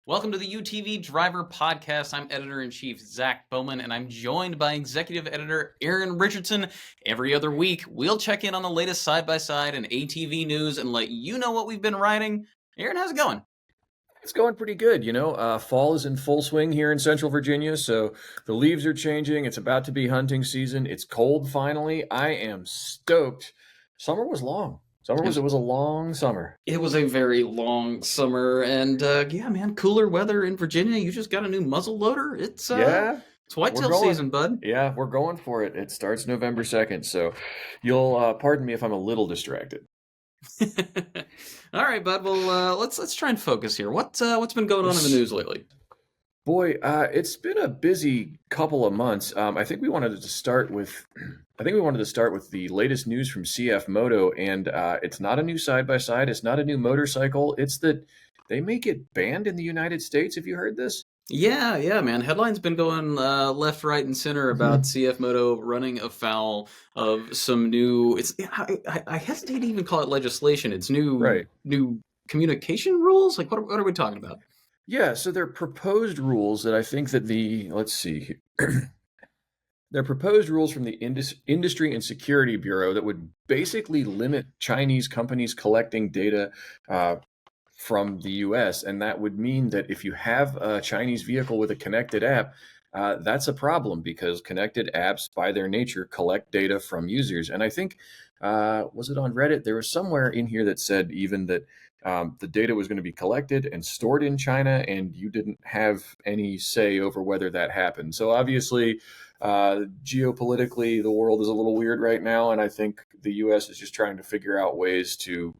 Welcome to the UTV Driver podcast. I'm editor-in-chief Zach Bowman, and I'm joined by executive editor Aaron Richardson. Every other week, we'll check in on the latest side-by-side and ATV news and let you know what we've been riding. Aaron, how's it going? It's going pretty good, fall is in full swing here in Central Virginia, so the leaves are changing. It's about to be hunting season. It's cold finally. I am stoked. Summer was long. It was a long summer. It was a very long summer, and yeah, man, cooler weather in Virginia. You just got a new muzzle loader. It's whitetail season, bud. Yeah, we're going for it. It starts November 2nd, so you'll pardon me if I'm a little distracted. All right, bud. Well, let's try and focus here. What's been going on in the news lately? Boy, it's been a busy couple of months. I think we wanted to start with the latest news from CF Moto, and it's not a new side-by-side. It's not a new motorcycle. It's that they may get banned in the United States. Have you heard this? Yeah, man. Headlines been going left, right, and center about CF Moto running afoul of some new. I hesitate to even call it legislation. It's new communication rules. Like, what are we talking about? Yeah, so they're proposed rules that I think that they're proposed rules from the Industry and Security Bureau that would basically limit Chinese companies collecting data from the US. And that would mean that if you have a Chinese vehicle with a connected app, that's a problem because connected apps by their nature collect data from users. And I think, was it on Reddit? There was somewhere in here that said even that the data was going to be collected and stored in China, and you didn't have any say over whether that happened. So obviously, geopolitically, the world is a little weird right now, and I think the U.S. is just trying to figure out ways to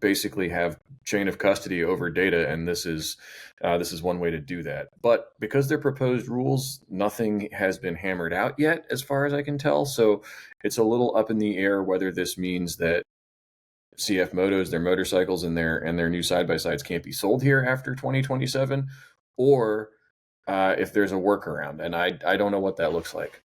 basically have chain of custody over data, and this is one way to do that. But because they're proposed rules, nothing has been hammered out yet, as far as I can tell. So it's a little up in the air whether this means that CF Motos, their motorcycles and their new side-by-sides can't be sold here after 2027, or if there's a workaround, and I don't know what that looks like.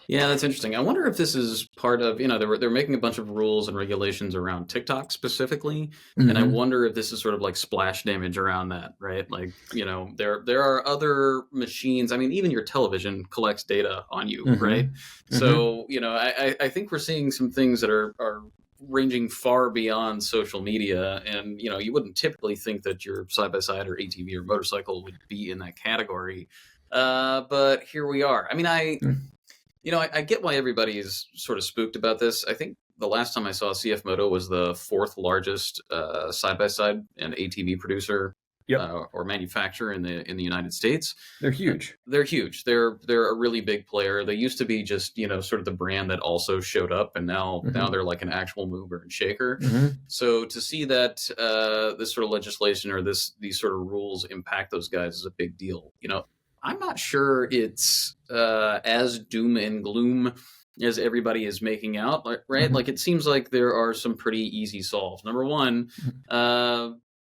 Yeah, that's interesting. I wonder if this is part of, they're making a bunch of rules and regulations around TikTok specifically, and I wonder if this is sort of like splash damage around that, right? Like, there are other machines. I mean, even your television collects data on you, right? So, I think we're seeing some things that are ranging far beyond social media, and you wouldn't typically think that your side-by-side or ATV or motorcycle would be in that category, but here we are. I mean, I get why everybody is sort of spooked about this. I think the last time I saw CF Moto was the fourth largest side-by-side and ATV producer or manufacturer in the United States. They're huge. They're huge. They're a really big player. They used to be just sort of the brand that also showed up, and now they're like an actual mover and shaker. So to see that this sort of legislation or these sort of rules impact those guys is a big deal. I'm not sure it's as doom and gloom as everybody is making out, right? Like, it seems like there are some pretty easy solves. Number one,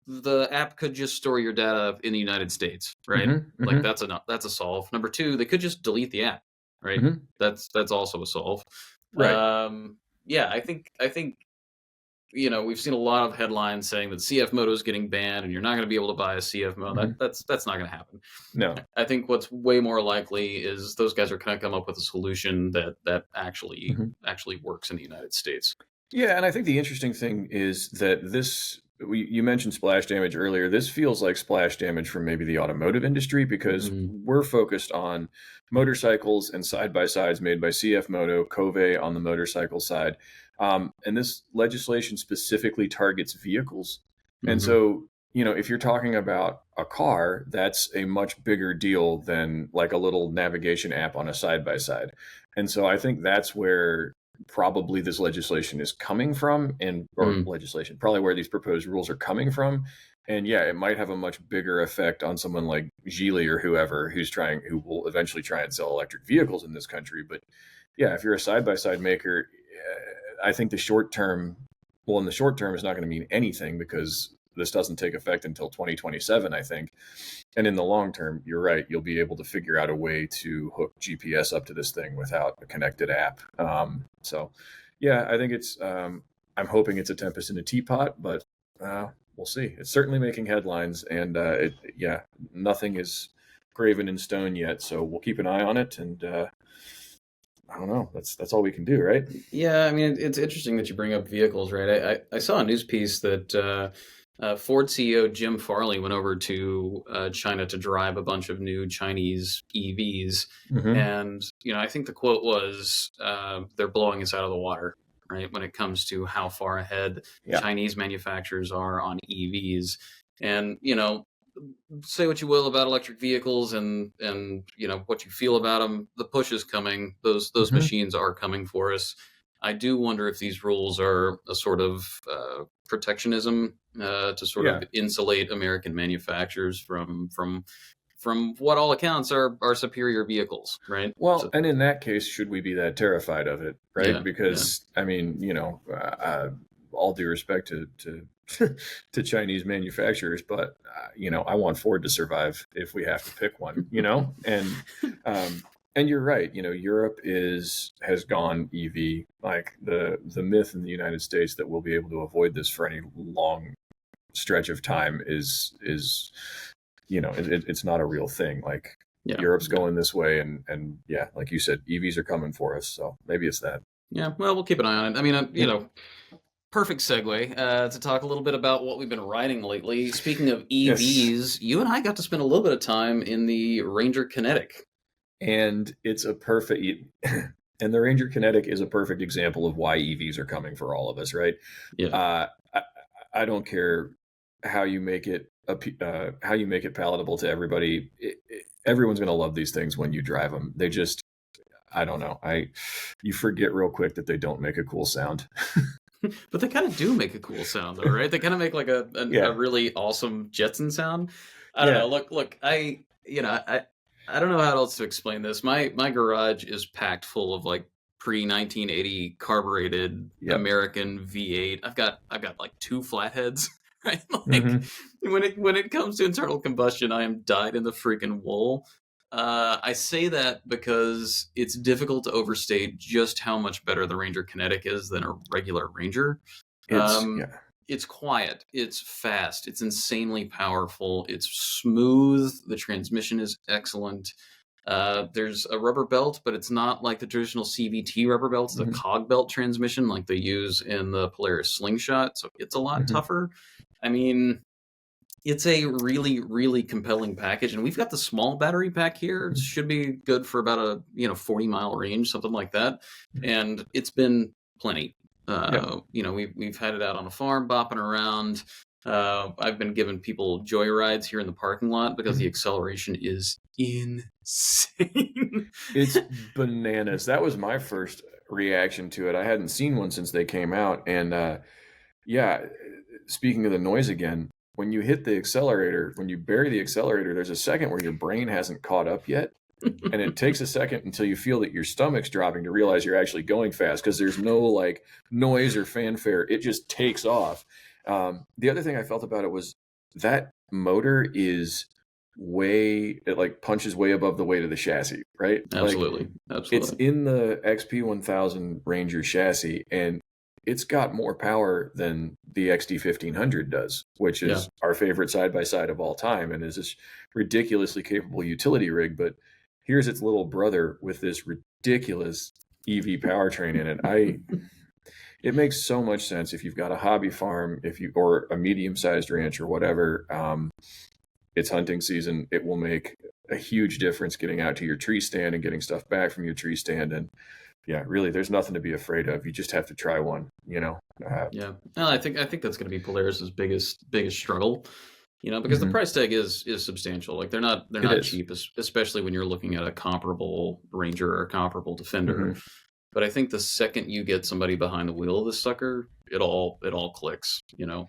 the app could just store your data in the United States, right? Like, that's a solve. Number two, they could just delete the app, right? That's also a solve. Right. Yeah, I think we've seen a lot of headlines saying that CF Moto is getting banned and you're not going to be able to buy a CF Moto. That's not going to happen. No. I think what's way more likely is those guys are going to come up with a solution that actually works in the United States. Yeah, and I think the interesting thing is that you mentioned splash damage earlier. This feels like splash damage from maybe the automotive industry because we're focused on motorcycles and side-by-sides made by CF Moto, Cove on the motorcycle side. And this legislation specifically targets vehicles. And so, if you're talking about a car, that's a much bigger deal than like a little navigation app on a side-by-side. And so I think that's where probably this legislation is coming from, probably where these proposed rules are coming from. And yeah, it might have a much bigger effect on someone like Geely or whoever who will eventually try and sell electric vehicles in this country. But yeah, if you're a side-by-side maker, I think in the short term is not going to mean anything because this doesn't take effect until 2027, I think. And in the long term, you're right, you'll be able to figure out a way to hook GPS up to this thing without a connected app. So yeah, I think I'm hoping it's a tempest in a teapot, but we'll see. It's certainly making headlines, and nothing is graven in stone yet. So we'll keep an eye on it, and I don't know. That's all we can do, right? Yeah, I mean, it's interesting that you bring up vehicles, right? I saw a news piece that Ford CEO Jim Farley went over to China to drive a bunch of new Chinese EVs, and I think the quote was, "They're blowing us out of the water." Right, when it comes to how far ahead Chinese manufacturers are on EVs, and say what you will about electric vehicles and what you feel about them, the push is coming. Those machines are coming for us. I do wonder if these rules are a sort of protectionism to sort of insulate American manufacturers from what all accounts are superior vehicles, right? Well, and in that case, should we be that terrified of it, right? Yeah, because I mean, all due respect to to Chinese manufacturers, but I want Ford to survive if we have to pick one, and you're right. Europe has gone EV. Like the myth in the United States that we'll be able to avoid this for any long stretch of time is it's not a real thing. Like Europe's going this way, and like you said, EVs are coming for us. So maybe it's that. Yeah, well, we'll keep an eye on it. I mean, perfect segue to talk a little bit about what we've been riding lately. Speaking of EVs, you and I got to spend a little bit of time in the Ranger Kinetic. And it's a perfect, and the Ranger Kinetic is a perfect example of why EVs are coming for all of us, right? Yeah. I don't care how you make it palatable to everybody. Everyone's going to love these things when you drive them. They just, I don't know. You forget real quick that they don't make a cool sound. But they kind of do make a cool sound, though, right? They kind of make like a really awesome Jetson sound. I don't know. Look, I don't know how else to explain this. My garage is packed full of like pre-1980 carbureted American V8. I've got like 2 flatheads. Right? Like when it comes to internal combustion, I am dyed in the freaking wool. I say that because it's difficult to overstate just how much better the Ranger Kinetic is than a regular Ranger. It's quiet, it's fast, it's insanely powerful, it's smooth, the transmission is excellent. There's a rubber belt, but it's not like the traditional CVT rubber belt. It's a cog belt transmission like they use in the Polaris Slingshot, so it's a lot tougher. I mean, it's a really, really compelling package, and we've got the small battery pack here. It should be good for about a 40-mile range, something like that, and it's been plenty. We've had it out on a farm, bopping around. I've been giving people joyrides here in the parking lot because the acceleration is insane. It's bananas. That was my first reaction to it. I hadn't seen one since they came out, and speaking of the noise again, when you hit the accelerator, when you bury the accelerator, there's a second where your brain hasn't caught up yet. And it takes a second until you feel that your stomach's dropping to realize you're actually going fast because there's no like noise or fanfare. It just takes off. The other thing I felt about it was that motor is it like punches way above the weight of the chassis, right? Absolutely. It's in the XP1000 Ranger chassis, and it's got more power than the XD1500 does, which is our favorite side-by-side of all time and is this ridiculously capable utility rig. But here's its little brother with this ridiculous EV powertrain in it. It makes so much sense if you've got a hobby farm, or a medium-sized ranch or whatever. It's hunting season. It will make a huge difference getting out to your tree stand and getting stuff back from your tree stand. And really, there's nothing to be afraid of. You just have to try one. No, I think that's going to be Polaris's biggest struggle. Because the price tag is substantial. Like they're not cheap, especially when you're looking at a comparable Ranger or a comparable Defender. But I think the second you get somebody behind the wheel of this sucker, it all clicks. And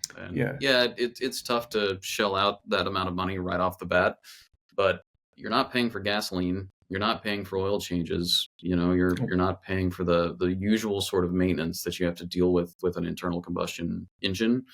it's tough to shell out that amount of money right off the bat, but you're not paying for gasoline. You're not paying for oil changes. You're not paying for the usual sort of maintenance that you have to deal with an internal combustion engine.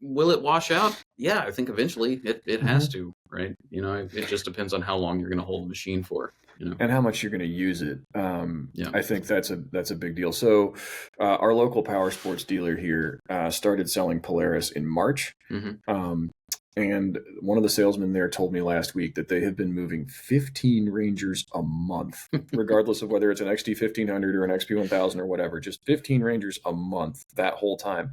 will it wash out? Yeah, I think eventually it has to, right? It just depends on how long you're going to hold the machine for. And how much you're going to use it. Yeah. I think that's a big deal. So our local power sports dealer here started selling Polaris in March. And one of the salesmen there told me last week that they have been moving 15 Rangers a month, regardless of whether it's an XT 1500 or an XP 1000 or whatever, just 15 Rangers a month that whole time.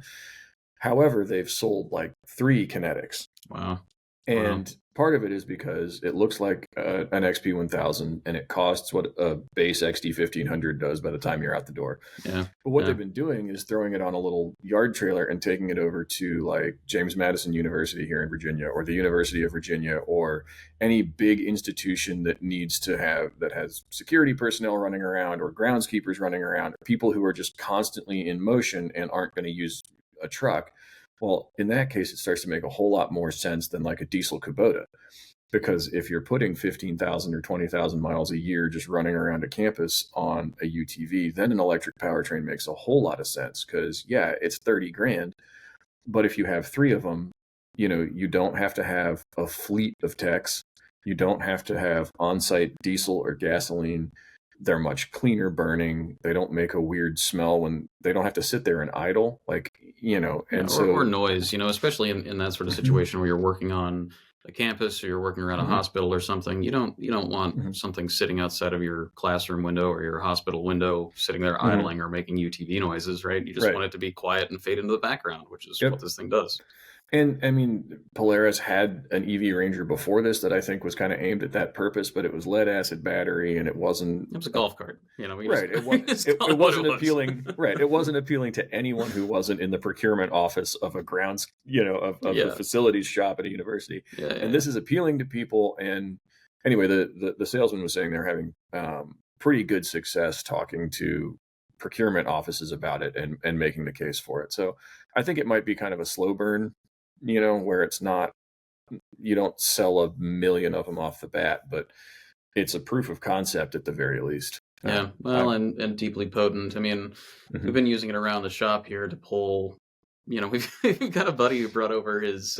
However, they've sold like 3 Kinetics. Wow. And part of it is because it looks like an XP 1000 and it costs what a base XT 1500 does by the time you're out the door. Yeah. But what they've been doing is throwing it on a little yard trailer and taking it over to like James Madison University here in Virginia, or the University of Virginia, or any big institution that has security personnel running around, or groundskeepers running around, people who are just constantly in motion and aren't going to use a truck. Well, in that case, it starts to make a whole lot more sense than like a diesel Kubota. Because if you're putting 15,000 or 20,000 miles a year just running around a campus on a UTV, then an electric powertrain makes a whole lot of sense. Because, yeah, it's 30 grand. But if you have 3 of them, you don't have to have a fleet of techs. You don't have to have on-site diesel or gasoline. They're much cleaner burning. They don't make a weird smell when they don't have to sit there and idle, or noise, especially in that sort of situation where you're working on a campus or you're working around a hospital or something. You don't want something sitting outside of your classroom window or your hospital window sitting there idling or making UTV noises, right? You just want it to be quiet and fade into the background, which is what this thing does. And I mean, Polaris had an EV Ranger before this that I think was kind of aimed at that purpose, but it was lead acid battery, and it was a golf cart, right? It wasn't appealing, right? It wasn't appealing to anyone who wasn't in the procurement office of a grounds, of the facilities shop at a university. And this is appealing to people. And anyway, the salesman was saying they're having pretty good success talking to procurement offices about it and making the case for it. So I think it might be kind of a slow burn, where it's not, you don't sell 1 million of them off the bat, but it's a proof of concept at the very least. Yeah, and deeply potent. I mean, we've been using it around the shop here to pull. We've got a buddy who brought over his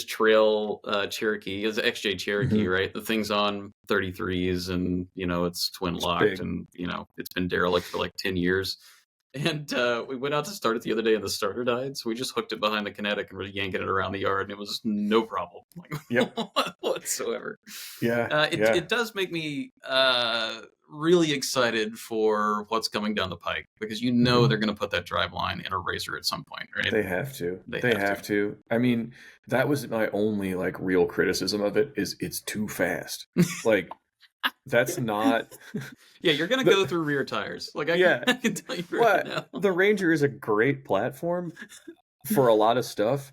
trail Cherokee, his XJ Cherokee, right? The thing's on 33s, and it's twin locked, and it's been derelict for like 10 years. And we went out to start it the other day, and the starter died. So we just hooked it behind the Kinetic and were yanking it around the yard, and it was no problem, whatsoever. Yeah, it does make me really excited for what's coming down the pike, because they're going to put that drive line in a Razor at some point, right? They have to. They have to. I mean, that was my only like real criticism of it, is it's too fast. Like. That's not. Yeah, you're gonna go through rear tires. Like I can tell you right now. The Ranger is a great platform for a lot of stuff.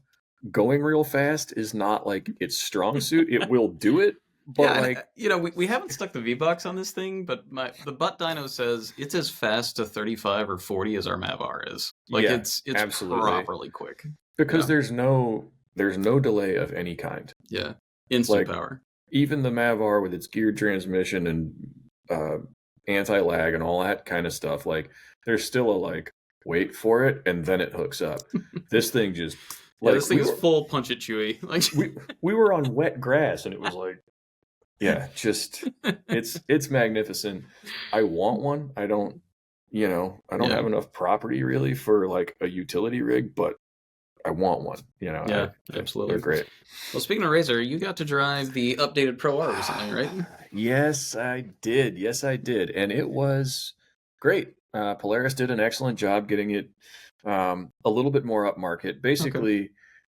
Going real fast is not like its strong suit. It will do it, but we haven't stuck the V-Box on this thing, but the butt dyno says it's as fast to 35 or 40 as our Mav R is. Like it's absolutely properly quick, because there's no delay of any kind. Yeah, instant power. Even the Mav R with its geared transmission and anti-lag and all that kind of stuff, like there's still a wait for it and then it hooks up. This thing just this thing is full punch it chewy. Like we were on wet grass and it was like, just it's magnificent. I want one. I don't have enough property really for like a utility rig, but I want one, absolutely. They're great. Well, speaking of Razor, you got to drive the updated Pro R recently, right? Yes, I did. And it was great. Polaris did an excellent job getting it a little bit more upmarket. Basically,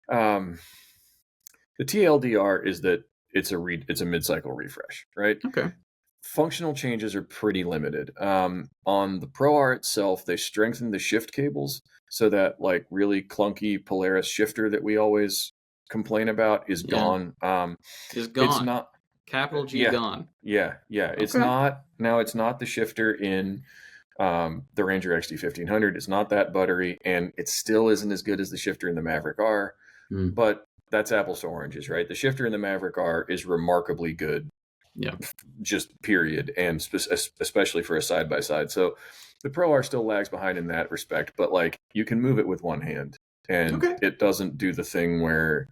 the TLDR is that it's a mid-cycle refresh, right? Okay. Functional changes are pretty limited. On the Pro R itself, they strengthened the shift cables so that like really clunky Polaris shifter that we always complain about is gone. Is gone. It's not capital G gone. Yeah. Okay. It's not the shifter in the Ranger XT 1500. It's not that buttery, and it still isn't as good as the shifter in the Maverick R. But that's apples to oranges, right? The shifter in the Maverick R is remarkably good. Yeah, just period, and especially for a side-by-side. So the Pro R still lags behind in that respect, but like you can move it with one hand. and it doesn't do the thing where,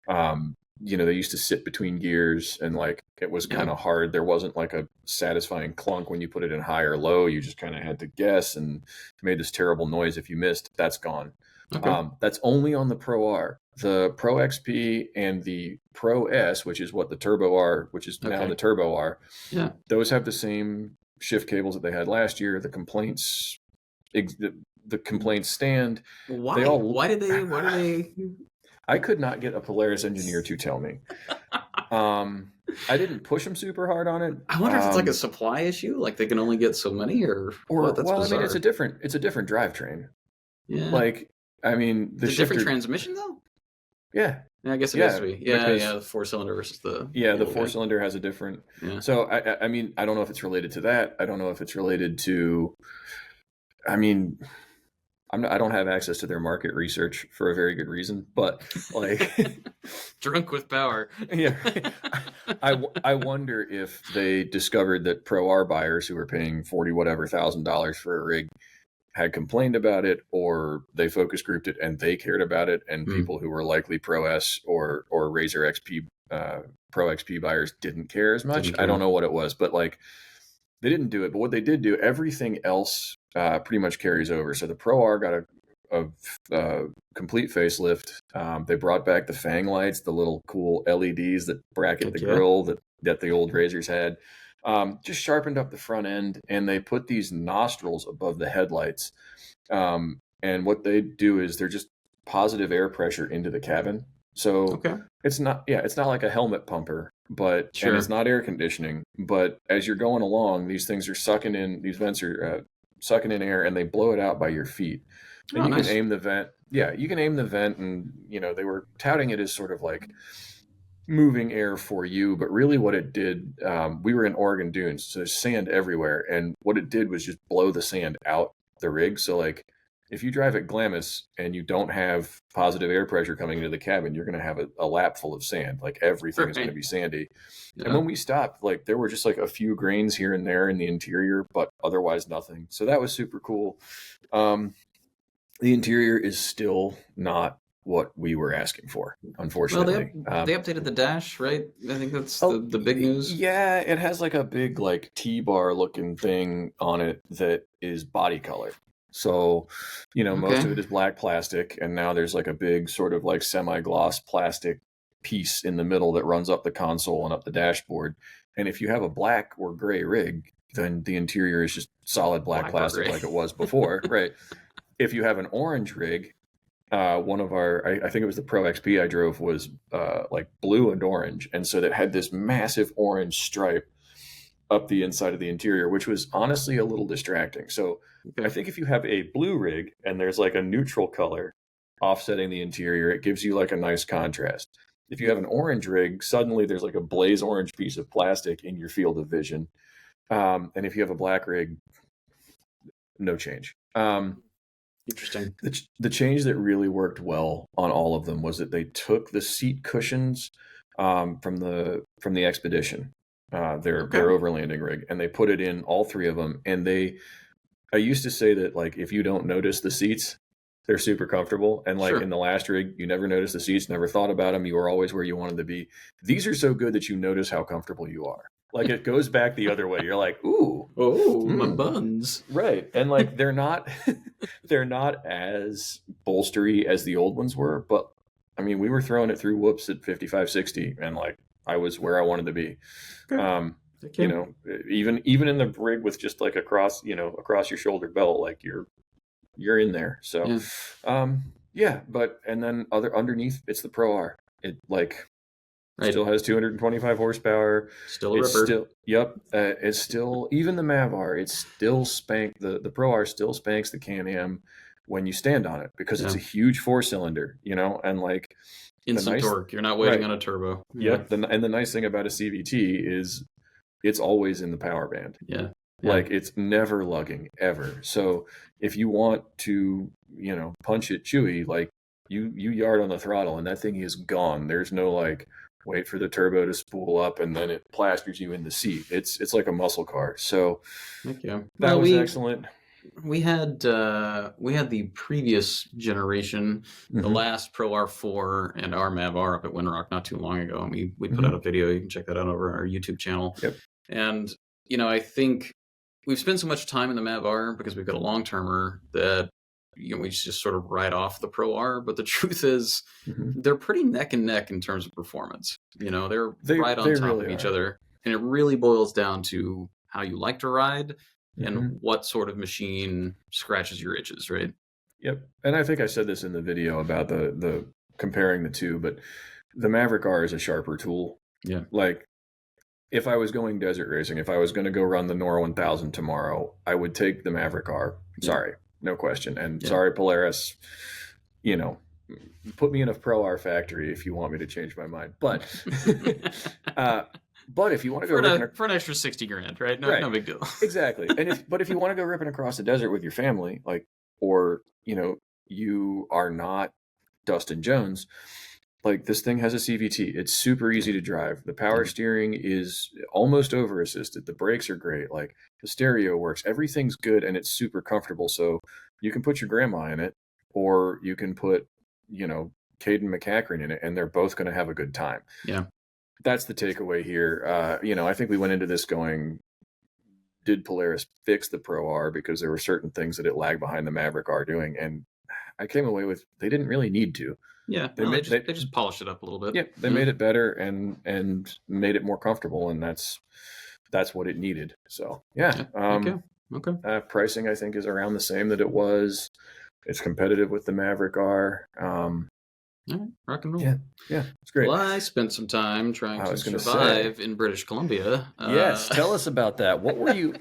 they used to sit between gears and like it was kind of hard. There wasn't like a satisfying clunk when you put it in high or low. You just kind of had to guess and made this terrible noise if you missed. That's gone. That's only on the Pro R. The Pro XP and the Pro S, which is what the Turbo R, which is now the Turbo R. Yeah, those have the same shift cables that they had last year. The complaints stand. Why? Why did they? I could not get a Polaris engineer to tell me. I didn't push them super hard on it. I wonder if it's like a supply issue, like they can only get so many, or what? That's bizarre. I mean, it's a different drivetrain. Yeah, like I mean, the different transmission though. Yeah, I guess it has to be. Yeah, the 4-cylinder versus the the 4-cylinder has a different. Yeah. So I mean, I don't know if it's related to that. I don't know if it's related to. I mean, I don't have access to their market research for a very good reason, but like drunk with power. Yeah. I wonder if they discovered that Pro R buyers who were paying $40,000 for a rig had complained about it, or they focus grouped it and they cared about it, and people who were likely Pro S or Razor XP Pro XP buyers didn't care as much. I don't know what it was, but like they didn't do it. But what they did do, everything else pretty much carries over. So the Pro R got a complete facelift. They brought back the fang lights, the little cool LEDs that bracket the grill that the old Razors had. Just sharpened up the front end, and they put these nostrils above the headlights. And what they do is they're just positive air pressure into the cabin. So it's not like a helmet pumper, but and it's not air conditioning. But as you're going along, these things are sucking in. These vents are sucking in air, and they blow it out by your feet. And you can aim the vent. Yeah, you can aim the vent, and they were touting it as sort of like moving air for you, but really what it did, we were in Oregon dunes, so there's sand everywhere, and what it did was just blow the sand out the rig. So like if you drive at Glamis and you don't have positive air pressure coming into the cabin, you're going to have a lap full of sand. Like everything is going to be sandy. And when we stopped, like there were just like a few grains here and there in the interior, but otherwise nothing. So that was super cool. The interior is still not what we were asking for, unfortunately. Well, they updated the dash, right? I think that's the big news. Yeah, it has like a big like T-bar looking thing on it that is body color. So, most of it is black plastic, and now there's like a big sort of like semi-gloss plastic piece in the middle that runs up the console and up the dashboard. And if you have a black or gray rig, then the interior is just solid black plastic like it was before, right? If you have an orange rig, one of our, I think it was the Pro XP I drove, was like blue and orange. And so that had this massive orange stripe up the inside of the interior, which was honestly a little distracting. So I think if you have a blue rig and there's like a neutral color offsetting the interior, it gives you like a nice contrast. If you have an orange rig, suddenly there's like a blaze orange piece of plastic in your field of vision. And if you have a black rig, no change. Interesting. The change that really worked well on all of them was that they took the seat cushions from the Expedition, their overlanding rig, and they put it in all three of them. And I used to say that like if you don't notice the seats, they're super comfortable. And like in the last rig, you never noticed the seats, never thought about them. You were always where you wanted to be. These are so good that you notice how comfortable you are. Like it goes back the other way. You're like, ooh, my buns. Right. And like they're not as bolstery as the old ones were, but I mean, we were throwing it through whoops at 55, 60, and like I was where I wanted to be. Even in the rig with just like across your shoulder belt, like you're in there. So but and then underneath it's the Pro R. It like still has 225 horsepower. Still a ripper. It's still, even the Mav R, it's still the Pro R still spanks the Can-Am when you stand on it, because it's a huge 4-cylinder, and like instant torque. You're not waiting on a turbo. Yep. And the nice thing about a CVT is it's always in the power band. Yeah. Like it's never lugging ever. So if you want to, punch it chewy, like you yard on the throttle and that thing is gone. There's no like wait for the turbo to spool up and then it plasters you in the seat. It's like a muscle car. So thank you. That was excellent. we had the previous generation, the last Pro R4 and our Mav R up at Windrock not too long ago, and we put out a video. You can check that out over our YouTube channel. Yep. And I think we've spent so much time in the Mav R because we've got a long termer that we just sort of write off the Pro R. But the truth is, they're pretty neck and neck in terms of performance. They're right on top really of each are. other, and it really boils down to how you like to ride and what sort of machine scratches your itches, right? Yep. And I think I said this in the video about the comparing the two, but the Maverick R is a sharper tool. Yeah. Like, if I was going desert racing, if I was going to go run the Nora 1000 tomorrow, I would take the Maverick R. Sorry, no question. And sorry, Polaris, put me in a Pro R factory if you want me to change my mind. But but if you want to go for an extra $60,000, right? No big deal. Exactly. And if you want to go ripping across the desert with your family, or you are not Dustin Jones, this thing has a CVT. It's super easy to drive. The power steering is almost over assisted. The brakes are great. The stereo works. Everything's good, and it's super comfortable. So you can put your grandma in it, or you can put Caden McCackran in it, and they're both going to have a good time. Yeah. That's the takeaway here. I think we went into this going, did Polaris fix the Pro R? Because there were certain things that it lagged behind the Maverick R doing. And I came away with, they didn't really need to. Yeah, they just polished it up a little bit. Yeah, they made it better and made it more comfortable, and that's what it needed. So, yeah. Okay. Pricing, I think, is around the same that it was. It's competitive with the Maverick R. All right, rock and roll. Yeah, it's great. Well, I spent some time trying to survive in British Columbia. Yes, tell us about that. What were you?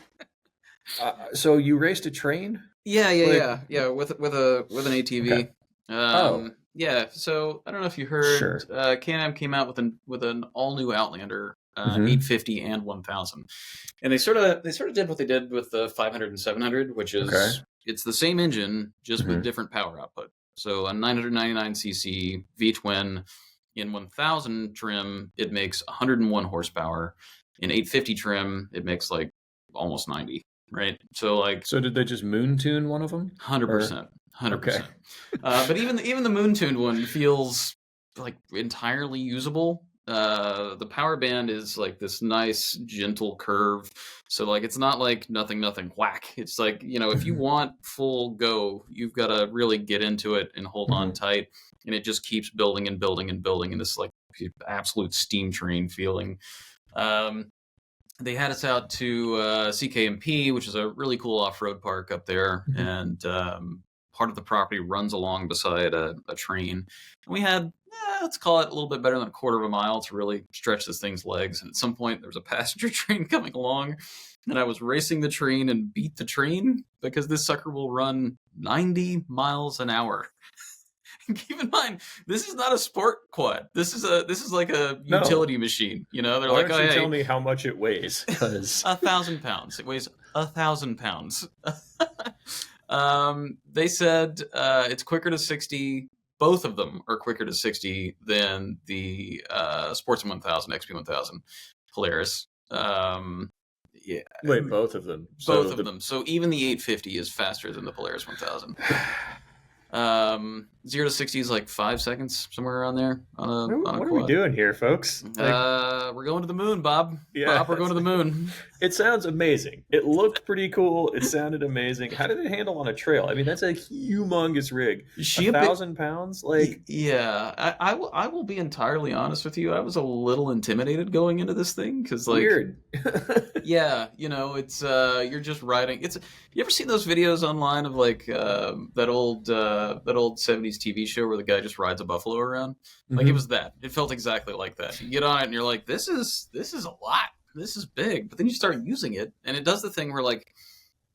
So you raced a train? Yeah, with an ATV. Okay. Yeah. So I don't know if you heard. Sure. Can-Am came out with an all new Outlander, 850 and 1000, and they sort of did what they did with the 500 and 700, which is it's the same engine just with different power output. So a 999cc V-twin in 1000 trim, it makes 101 horsepower. In 850 trim, it makes almost 90, right? So So did they just moon tune one of them? 100%. 100%. But even the moon tuned one feels entirely usable. The power band is this nice gentle curve, so it's not nothing whack. It's if you want full go, you've got to really get into it and hold on tight, and it just keeps building and building and building in this absolute steam train feeling. They had us out to CKMP, which is a really cool off-road park up there, and part of the property runs along beside a train. And we had, let's call it a little bit better than a quarter of a mile to really stretch this thing's legs. And at some point, there was a passenger train coming along, and I was racing the train and beat the train because this sucker will run 90 miles an hour. Keep in mind, this is not a sport quad. This is like a utility machine. They're Why don't you tell me how much it weighs? 1,000 pounds. It weighs 1,000 pounds. They said it's quicker to 60. Both of them are quicker to 60 than the Sportsman 1000, XP 1000 Polaris. Yeah. Wait, both of them? Both of them. So even the 850 is faster than the Polaris 1000. 0 to 60 is 5 seconds, somewhere around there. What are we doing here, folks? We're going to the moon, Bob. Yeah, Bob, we're going to the moon. It sounds amazing. It looked pretty cool. It sounded amazing. How did it handle on a trail? I mean, that's a humongous rig. 1,000 pounds? Yeah. I will be entirely honest with you. I was a little intimidated going into this thing because weird. Yeah, it's you're just riding. You ever seen those videos online of that old 70s TV show where the guy just rides a buffalo around? It was that. It felt exactly like that. You get on it and you're like, this is a lot. This is big. But then you start using it, and it does the thing where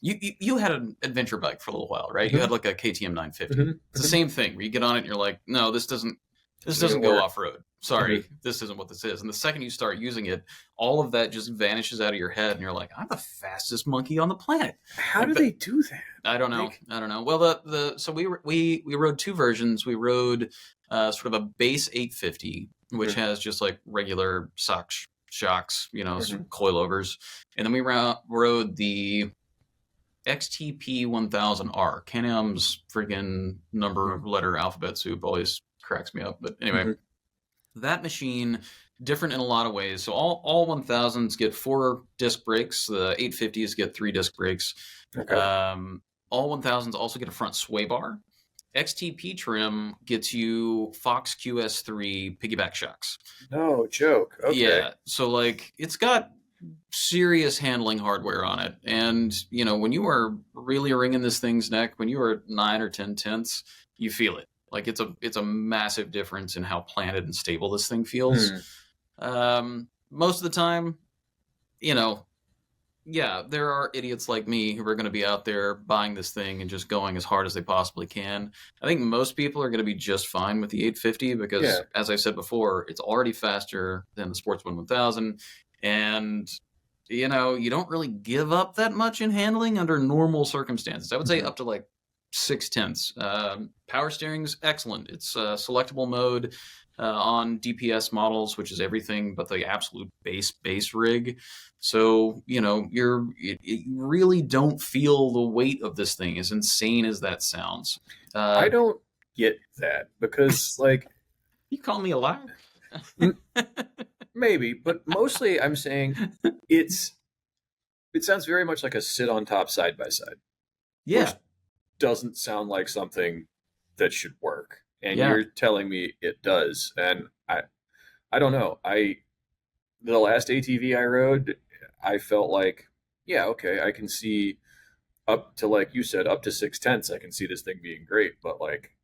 you had an adventure bike for a little while, right? You had a KTM 950. It's the same thing where you get on it and you're like, no, this doesn't go off road. Sorry, this isn't what this is. And the second you start using it, all of that just vanishes out of your head, and you're like, I'm the fastest monkey on the planet. How do they do that? I don't know. Well, so we rode two versions. We rode sort of a base 850, which has just regular shocks, some coilovers, and then we rode the XTP 1000R. Can-Am's friggin' number letter alphabet soup always cracks me up. But anyway, that machine, different in a lot of ways. So all 1000s get 4 disc brakes. The 850s get 3 disc brakes. Okay. All 1000s also get a front sway bar. XTP trim gets you Fox QS3 piggyback shocks. No joke. Okay. Yeah, so like it's got serious handling hardware on it, and you know when you are really wringing this thing's neck, when you are 9 or 10 tenths, you feel it. Like it's a massive difference in how planted and stable this thing feels. Most of the time, you know, yeah, there are idiots like me who are going to be out there buying this thing and just going as hard as they possibly can. I think most people are going to be just fine with the 850 because, as I said before, it's already faster than the Sportsman 1000. And, you know, you don't really give up that much in handling under normal circumstances. I would say up to like 6 tenths. Power steering's excellent. It's selectable mode on DPS models, which is everything but the absolute base rig. So, you know, you really don't feel the weight of this thing, as insane as that sounds. I don't get that because, like... You call me a liar? Maybe, but mostly I'm saying it sounds very much like a sit-on-top side-by-side. Yeah. Which doesn't sound like something that should work. And you're telling me it does. And I don't know. The last ATV I rode, I felt like, yeah, okay, I can see up to, like you said, up to 6 tenths. I can see this thing being great, but like,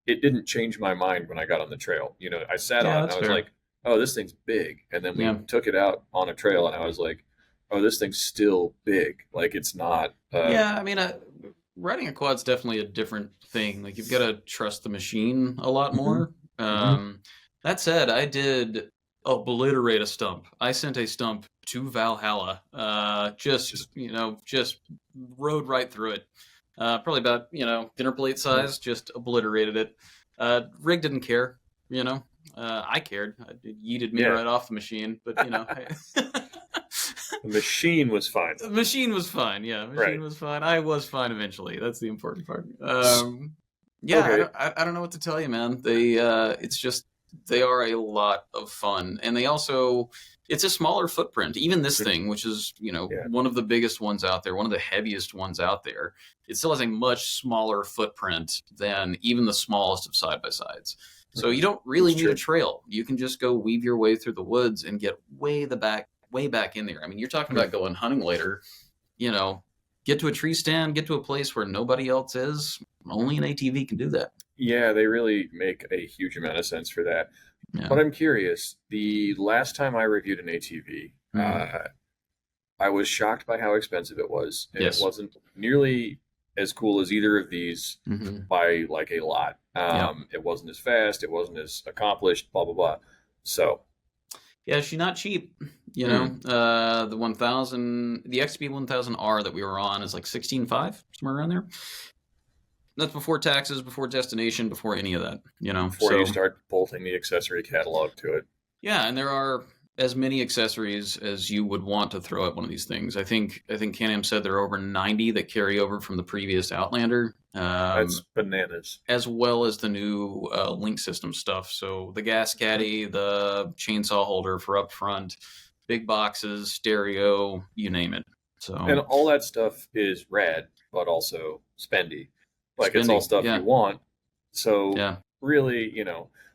it didn't change my mind when I got on the trail. You know, I sat on it and I was like, oh, this thing's big. And then we took it out on a trail and I was like, oh, this thing's still big. Like it's not. Yeah, I mean, riding a quad's definitely a different thing. Like you've got to trust the machine a lot more. That said, I did obliterate a stump. I sent a stump to Valhalla. Just rode right through it. Probably about, dinner plate size, just obliterated it. Rig didn't care, I cared. It yeeted me right off the machine, but, The machine was fine. The machine was fine, yeah. The machine was fine. I was fine eventually. That's the important part. I don't know what to tell you, man. They are a lot of fun. And they also, it's a smaller footprint. Even this thing, which is, one of the biggest ones out there, one of the heaviest ones out there, it still has a much smaller footprint than even the smallest of side-by-sides. So you don't really need a trail. You can just go weave your way through the woods and get way back in there. I mean, you're talking about going hunting later, get to a tree stand, get to a place where nobody else is. Only an ATV can do that. Yeah, they really make a huge amount of sense for that. Yeah. But I'm curious, the last time I reviewed an ATV, I was shocked by how expensive it was. And it wasn't nearly as cool as either of these by like a lot. It wasn't as fast. It wasn't as accomplished, blah, blah, blah. So. Yeah, she's not cheap. The 1000, the XP 1000R that we were on is like 16.5, somewhere around there. That's before taxes, before destination, before any of that, Before you start bolting the accessory catalog to it. Yeah, and there are as many accessories as you would want to throw at one of these things. I think Can-Am said there are over 90 that carry over from the previous Outlander. That's bananas. As well as the new link system stuff. So the gas caddy, the chainsaw holder for up front, big boxes, stereo, you name it. So and all that stuff is rad, but also spendy. Like it's all stuff you want. So really,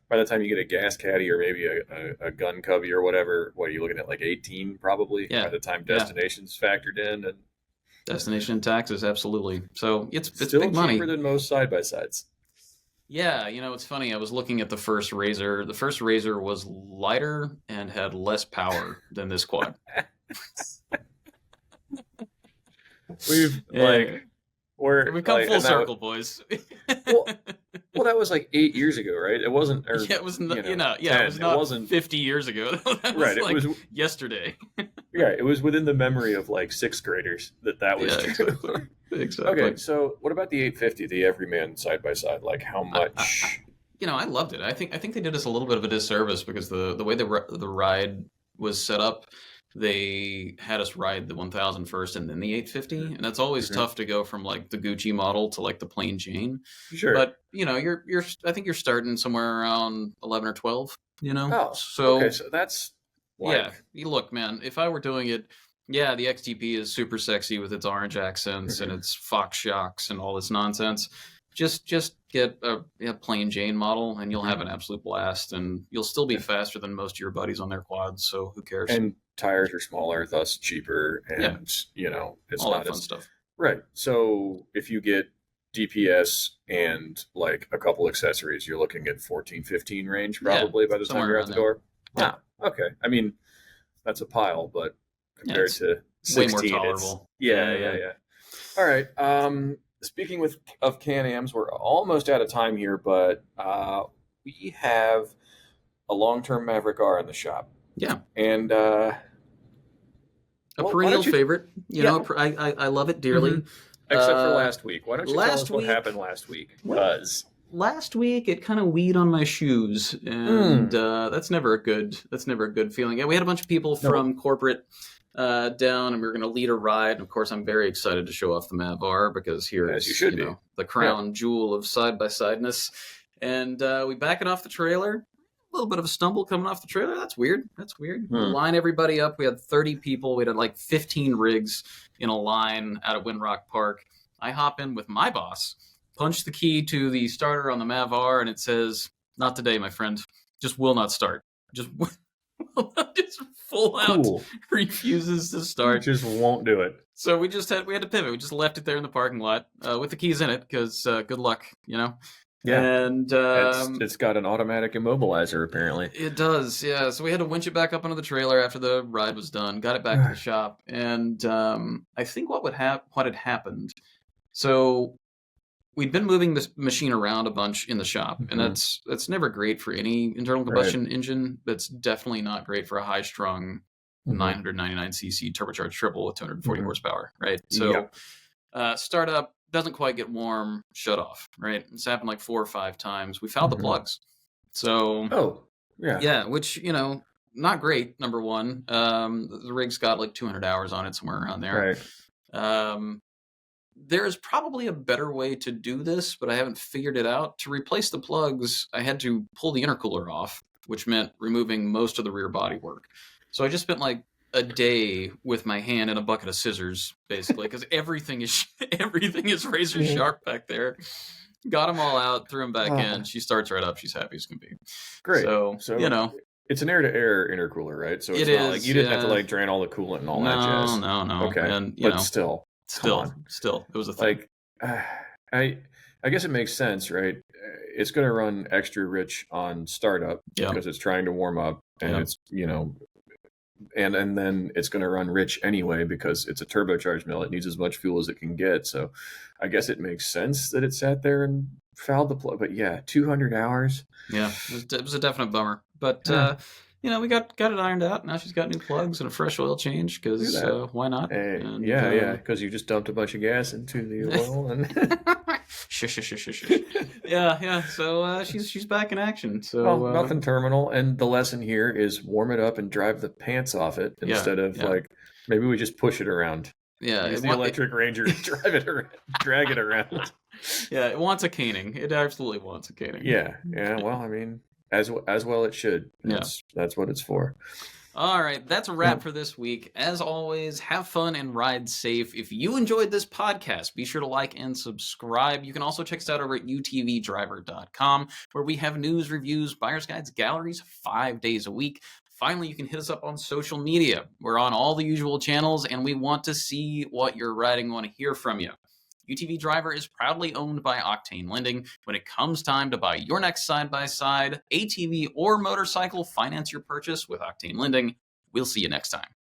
by the time you get a gas caddy or maybe a gun cubby or whatever, what are you looking at? Like 18 probably by the time destination's factored in and destination and taxes, absolutely. So it's still big money. Cheaper than most side-by-sides. Yeah, it's funny. I was looking at the first Razor. The first Razor was lighter and had less power than this quad. We've come full circle, boys. well, that was like 8 years ago, right? It wasn't. Or, it was not. It wasn't 50 years ago. That was right. It was yesterday. Yeah, it was within the memory of like sixth graders that was true. Exactly. Okay, so what about the 850, the Everyman side by side? Like how much? I loved it. I think they did us a little bit of a disservice because the way the ride was set up. they had us ride the 1000 first and then the 850, and that's always tough to go from like the Gucci model to like the plain Jane. Sure. But you're I think you're starting somewhere around 11 or 12. Oh, so okay, so that's like... yeah. You look, man. If I were doing it, yeah, the XTP is super sexy with its orange accents and its Fox shocks and all this nonsense. Just get a plain Jane model, and you'll have an absolute blast, and you'll still be faster than most of your buddies on their quads. So who cares? And tires are smaller, thus cheaper, and it's all not that fun stuff. Right. So if you get DPS and like a couple accessories, you're looking at 14, 15 range probably by the time you're out the door. Yeah. Okay. I mean, that's a pile, but compared to 16, way more tolerable. Yeah. All right. Speaking of Can-Ams, we're almost out of time here, but we have a long-term Maverick R in the shop. Yeah. And a perennial favorite. You know, I love it dearly. Except for last week. Why don't you tell us what happened last week? Last week it kind of weed on my shoes, and that's never a good feeling. Yeah, we had a bunch of people from corporate down, and we were going to lead a ride. And of course, I'm very excited to show off the Mav R, because here is the crown jewel of side-by-sideness. And we back it off the trailer. A little bit of a stumble coming off the trailer. That's weird. We line everybody up. We had 30 people. We had like 15 rigs in a line out at Windrock Park. I hop in with my boss, punch the key to the starter on the Mav R, and it says, "Not today, my friend. Just will not start. Just full out refuses to start. Just won't do it." So we had to pivot. We just left it there in the parking lot with the keys in it, because good luck, Yeah. And it's got an automatic immobilizer, apparently. It does, yeah. So we had to winch it back up onto the trailer after the ride was done, got it back to the shop. And I think what had happened, so we'd been moving this machine around a bunch in the shop, and that's never great for any internal combustion engine. That's definitely not great for a high-strung 999cc turbocharged triple with 240 horsepower, right? So startup, doesn't quite get warm, shut off, right? It's happened like 4 or 5 times. We fouled the plugs. So, which, not great, number one. The rig's got like 200 hours on it, somewhere around there. Right. There's probably a better way to do this, but I haven't figured it out. To replace the plugs, I had to pull the intercooler off, which meant removing most of the rear body work. So I just spent like a day with my hand in a bucket of scissors, basically, because everything is razor sharp back there. Got them all out, threw them back in. She starts right up. She's happy as can be. Great. So it's an air-to-air intercooler, right? So it's not like you didn't have to like drain all the coolant and all that jazz. No. Okay, and but still, it was a thing. Like, I guess it makes sense, right? It's going to run extra rich on startup because it's trying to warm up, and it's and then it's going to run rich anyway because it's a turbocharged mill. It needs as much fuel as it can get. So I guess it makes sense that it sat there and fouled the plug. But 200 hours. Yeah, it was a definite bummer. But we got it ironed out. Now she's got new plugs and a fresh oil change, because why not? Because you just dumped a bunch of gas into the oil and shush. Yeah. So she's back in action. So nothing terminal. And the lesson here is warm it up and drive the pants off it instead of like, maybe we just push it around. Yeah, use the electric Ranger, drive it around, drag it around. Yeah, it wants a caning. It absolutely wants a caning. Yeah. Well, I mean, as well it should. That's what it's for. All right, that's a wrap for this week. As always, have fun and ride safe. If you enjoyed this podcast, be sure to like and subscribe. You can also check us out over at utvdriver.com, where we have news, reviews, buyer's guides, galleries 5 days a week. Finally, you can hit us up on social media. We're on all the usual channels, and we want to see what you're riding. We want to hear from you. UTV Driver is proudly owned by Octane Lending. When it comes time to buy your next side-by-side, ATV, or motorcycle, finance your purchase with Octane Lending. We'll see you next time.